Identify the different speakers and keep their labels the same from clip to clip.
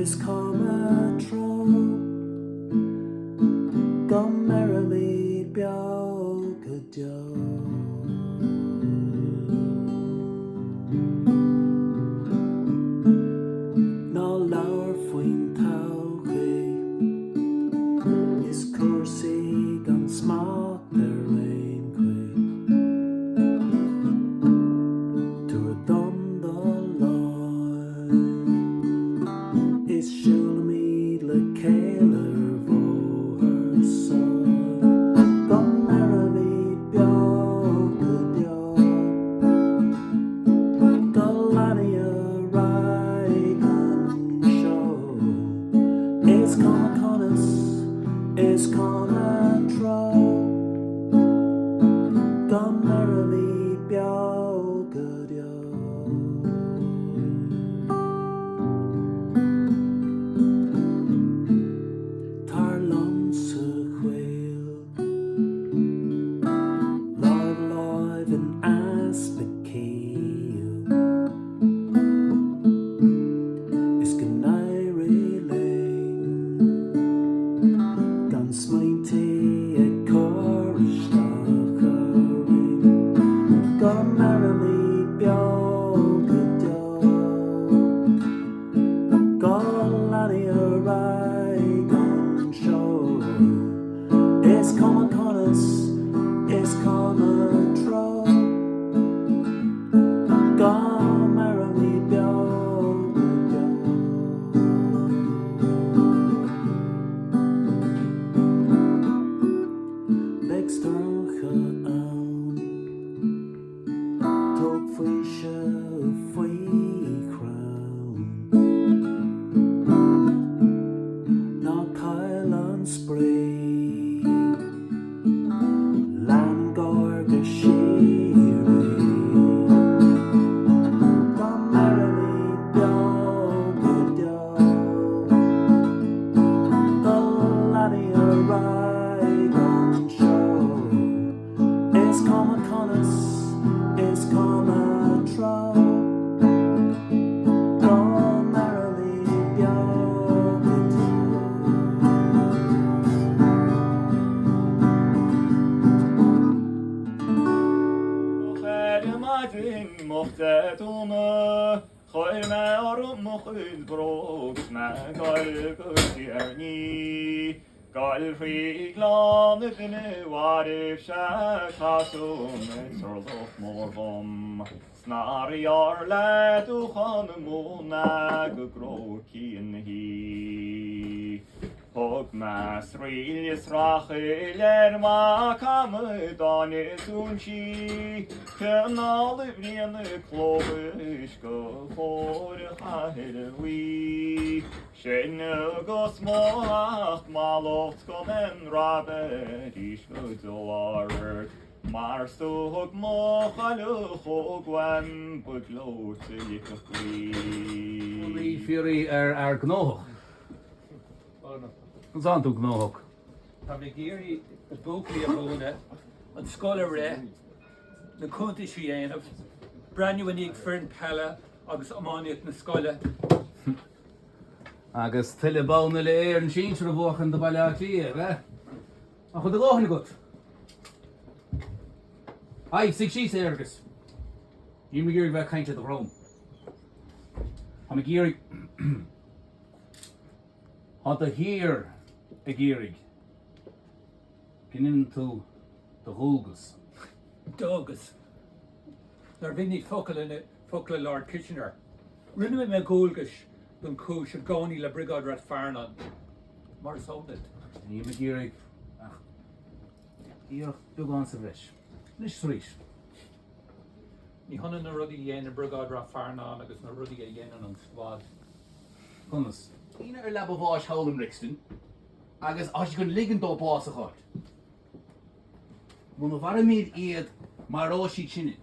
Speaker 1: is come true. Go merrily, Biogadio. No lower fwyn tawchi is cursy gan smart their rain quay. To a dun the line is Shulamid le Kaler vo her son. Go merrily, Biogadio. Go Lania it's gonna con us, it's gonna troll. Go merrily, Biogadio. Tarlon se whale, live in Aspikeel. It's Ganairi Lane, smighty at Corishtacharing. Go merrily, Biogadio. Go Lania Raigan show. It's come upon us, it's come a troll. Go merrily, Biogadio. Sturge aan, tot Friesje free crown. Not Highland spray, Landgorge shearing. Go merrily, Biogadio. The laddie Raigan show. It's come upon us, it's come a troll. Go merrily, Biogadio.
Speaker 2: Mocht mocht het onne, gooi mij op mocht het brood, mijn galgos niet. Galfrey glan het in waar ik castle met zorlof morvom. Snare jaar let u gaan mona gekrokie in hi. Hog mas rilis racheler ma kamme dan is unchi. Ken alle vrienden klobisch voor heilewi. Schöne gosmacht malocht kommen rabbe die schutzoar. Maar stoog mochaluch ogwem beglote likakwi.
Speaker 3: Die fury gnoch. Wat aan toe gnoch?
Speaker 4: Heb ik hier het boek weer gewonnen. Een scholarij. De kunt is weer een. Brand new unique friend Pella. Agus amaniet na schola.
Speaker 3: Agus tille baunele een schiensre wochen de balatier, hè? Ach, goed de gogen goed. Ai, sig she's ergus. You me gearig back kind of the Rome. I'm a gearig. Had the here a gearig. Get into the Hulgus.
Speaker 4: Dogus. Daar vind ik fokkel Lord Kitchener. Rinne me Gulgish. Dun Kush and Goni la Brigade Rat Farnan. Maar zo dit.
Speaker 3: You me gearig. Ach. Hier, big on the rich. Nish Rish.
Speaker 4: Ni honnen na ruddy yen a Brigade Rat Farnan agus na ruddy a yen an squad.
Speaker 3: Conus. Ina lab of Ash Howlin Rixton. Agus as you can liggen do boss a hot. When the varamid eat Maroshi chinin.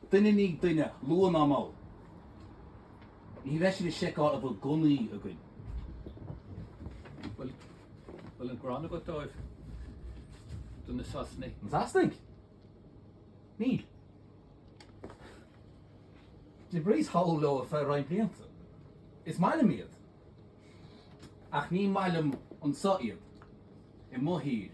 Speaker 3: Dinne ni dinne, luan amal. He actually check out of a gunny again.
Speaker 4: Well, in Grana got dive. Dun the Sassney.
Speaker 3: Fantastic. Neil. The breeze how low if I rhyme plant. It's my meat. ach ní mailim an soíomh I mohír.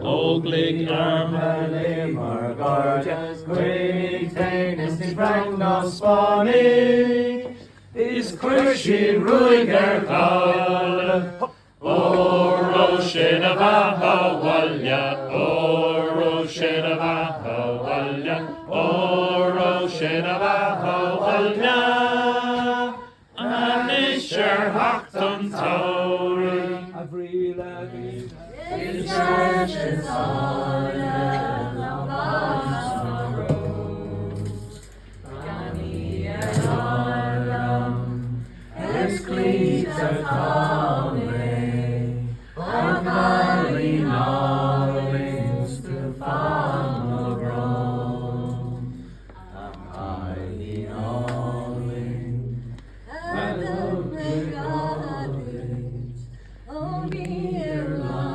Speaker 1: Oglig armale margarjas, great famous in Bragnos Spawning, is Quirshi Ruiger Kaul, Oro Shinava Walya, Oro Shinava Walya, Oro Shinava Walya, Anisher Hakton Tauri, Avrila. Churches on the rose, Gani and Aram, Escleats of Calme, Orkali Nollings to Fama Rome, Amhránaithe Nollaig, and the Briodys, oh, dear love.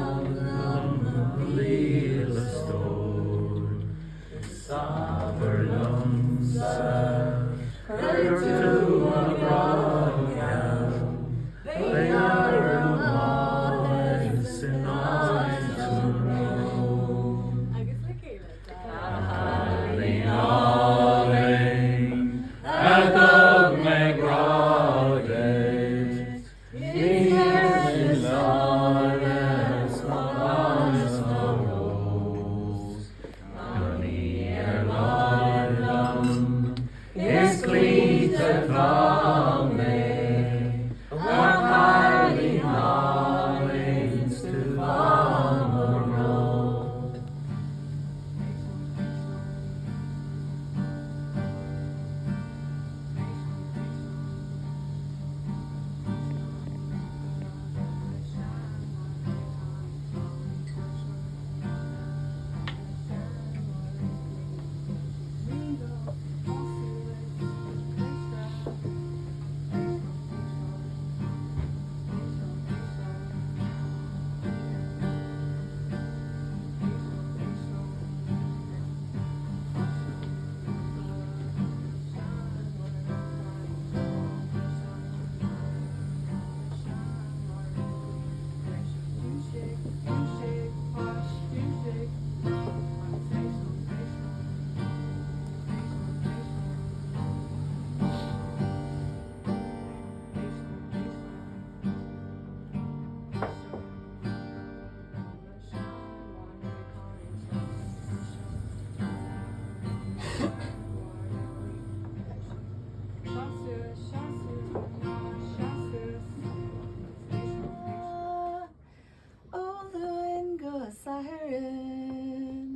Speaker 1: Siren,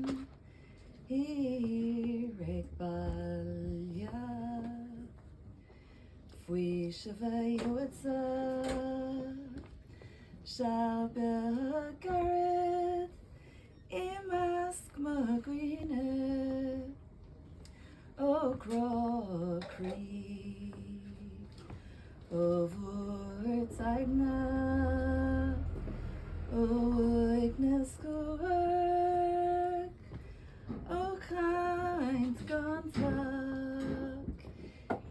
Speaker 1: Eric Balya.
Speaker 5: Shabbat Imask Magwine O Craw Creek Over Tigna O Ignis Gork O Kind Gontak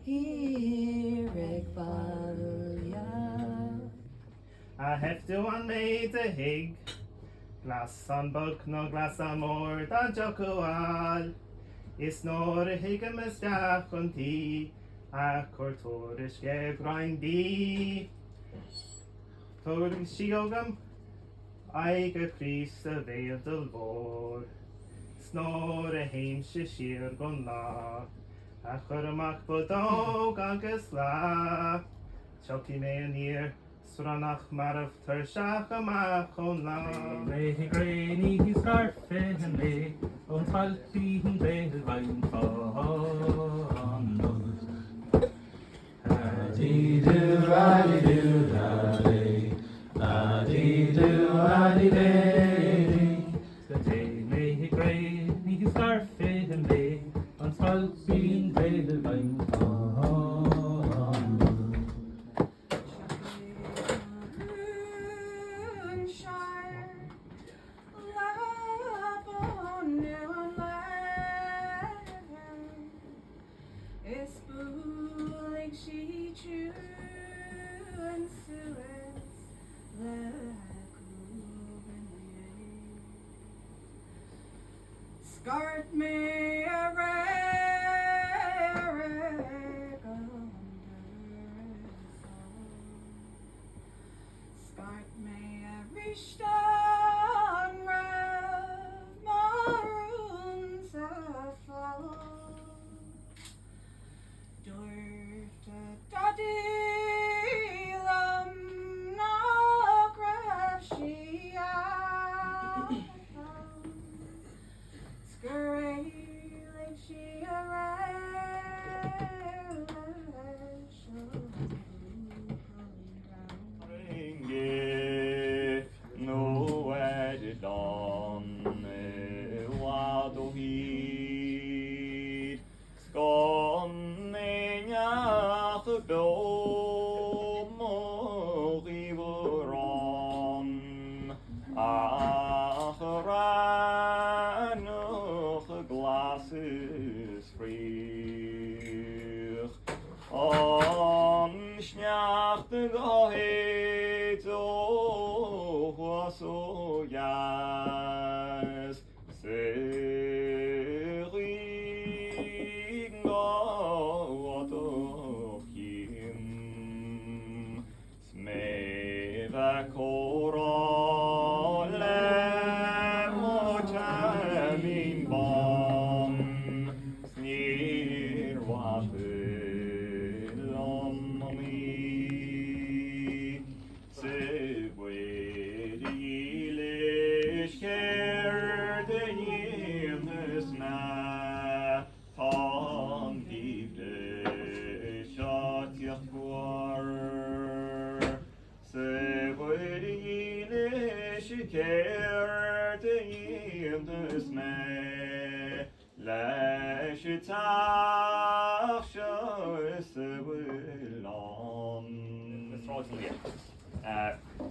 Speaker 5: Hirek Balya
Speaker 6: I have to one made a hig. Glass on bulk, no glass on more than Jokual. Is nor a higamus on tea. A cortorish ge grindy. Told shiogam. I get crease a veil the vor. Snore a haim shishir gon la. A churmak bodog agus la. Chucky me near. Sranach maraf tershach amach on la.
Speaker 7: Lehi grainy his garfen and lay on salty veil vain on. Adi-do, adi-do-da-day, adi-do-adi-day. The day lehi grainy his garfen and lay on salty veil vain on.
Speaker 5: She chew and suet Scart me a rag Scart me a rishtan rav maroons a fall Dadilam na grashia Scurry like she
Speaker 2: Ringe no edidon wado hid skon nenyach do morivoron achranuch glasses free on schnacht gehet o so jas serig got him smeva korole mochamin bom snir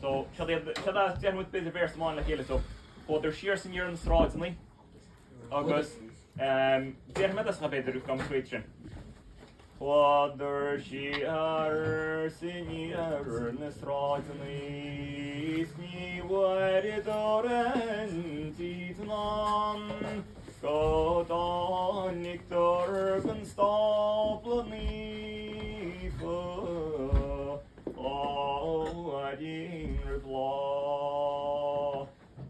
Speaker 2: So, shall I then with bit of verse one like so? But there's sheer senior in the straws, isn't he? August. Dear Medas Habedu come Christian. Father, she are senior in the straws, and me worried or and on. God on Nictor can stop me for I didn't reply.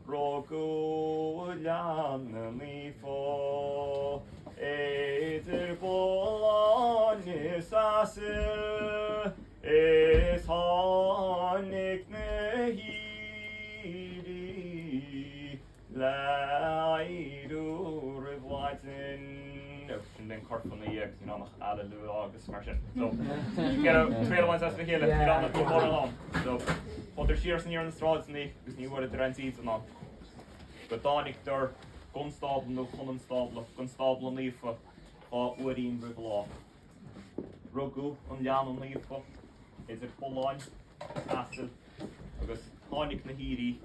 Speaker 2: Roku Jan me for Eter Polonis Asil is Honik Nehidi Laidu Revatin then Cork from the year, you know, Hallelujah, August, Martian. So, get a trail ones as the hill, you don't go more along. So, what they're shears in here in the straws, and they knew what they're seeds and all. But Donic, they're gunstable, no gunstable, and leaf for Woodine River. Rogu, on Jan and leaf for is a full line, Castle, because Donic Nahiri,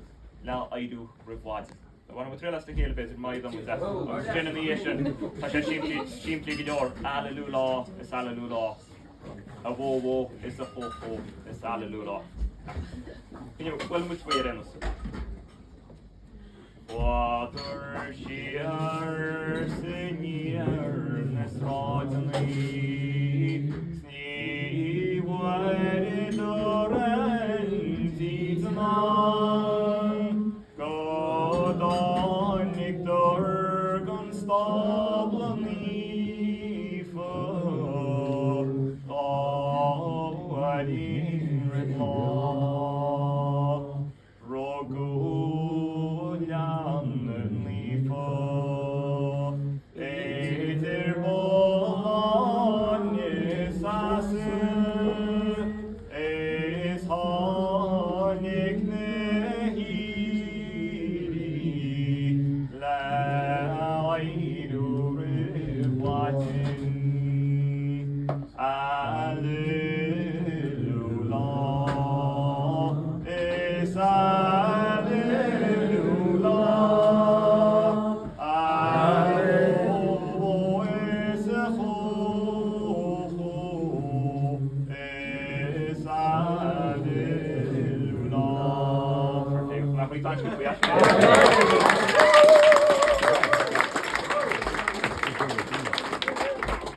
Speaker 2: now I do Rivwad. When we trail us the hill bit, my done with that. Generation, I said, simply your Alleluia is Alleluia. A wo is a ho is Alleluia. You know, well, which way it ends. Water shears in year, Nesrod and Lee, Snee, White Door and Seeds and on. God on Nick Door, Gunstable and Leaf, oh, I didn't read law, Rogo. Thank you.